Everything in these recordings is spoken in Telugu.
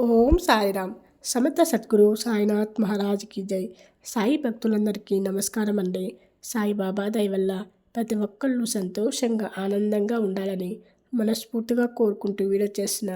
ఓం సాయిరామ్. సమర్థ సద్గురు సాయినాథ్ మహారాజ్కి జై. సాయి భక్తులందరికీ నమస్కారం అండి. సాయిబాబా దయ వల్ల ప్రతి ఒక్కళ్ళు సంతోషంగా ఆనందంగా ఉండాలని మనస్ఫూర్తిగా కోరుకుంటూ వీడియో చేసిన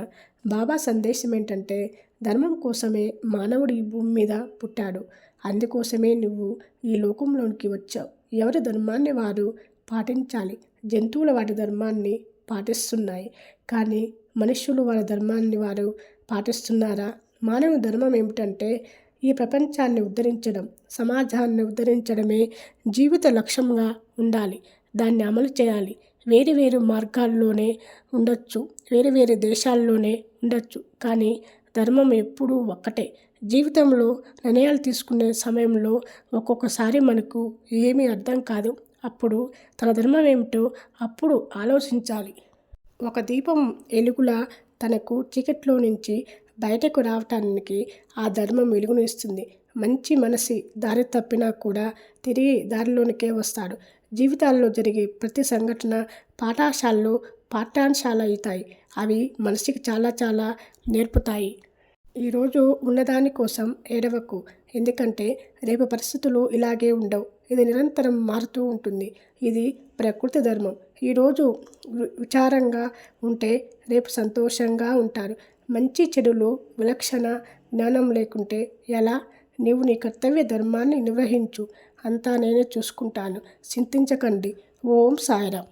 బాబా సందేశం ఏంటంటే, ధర్మం కోసమే మానవుడు ఈ భూమి మీద పుట్టాడు. అందుకోసమే నువ్వు ఈ లోకంలోనికి వచ్చావు. ఎవరి ధర్మాన్ని వారు పాటించాలి. జంతువుల వాటి ధర్మాన్ని పాటిస్తున్నాయి, కానీ మనుష్యులు వారి ధర్మాన్ని వారు పాటిస్తున్నారా? మానవుని ధర్మం ఏమిటంటే, ఈ ప్రపంచాన్ని ఉద్ధరించడం, సమాజాన్ని ఉద్ధరించడమే జీవిత లక్ష్యంగా ఉండాలి. దాన్ని అమలు చేయాలి. వేరు వేరు మార్గాల్లోనే ఉండొచ్చు, వేరు వేరు దేశాల్లోనే ఉండొచ్చు, కానీ ధర్మం ఎప్పుడూ ఒక్కటే. జీవితంలో నిర్ణయాలు తీసుకునే సమయంలో ఒక్కొక్కసారి మనకు ఏమీ అర్థం కాదు. అప్పుడు తన ధర్మం ఏమిటో అప్పుడు ఆలోచించాలి. ఒక దీపం ఎలుగులా తనకు చీకట్లో నుంచి బయటకు రావటానికి ఆ ధర్మం వెలుగును ఇస్తుంది. మంచి మనసి దారి తప్పినా కూడా తిరిగి దారిలోనికే వస్తాడు. జీవితాల్లో జరిగే ప్రతి సంఘటన పాఠాంశాలు అవుతాయి. అవి మనిషికి చాలా చాలా నేర్పుతాయి. ఈరోజు ఉన్నదాని కోసం ఏడవకు, ఎందుకంటే రేపు పరిస్థితులు ఇలాగే ఉండవు. ఇది నిరంతరం మారుతూ ఉంటుంది. ఇది ప్రకృతి ధర్మం. ఈరోజు విచారంగా ఉంటే రేపు సంతోషంగా ఉంటారు. మంచి చెడులు విలక్షణ జ్ఞానం లేకుంటే ఎలా? నీవు నీ కర్తవ్య ధర్మాన్ని నిర్వహించు. అంతా నేనే చూసుకుంటాను. చింతించకండి. ఓం సాయిరామ్.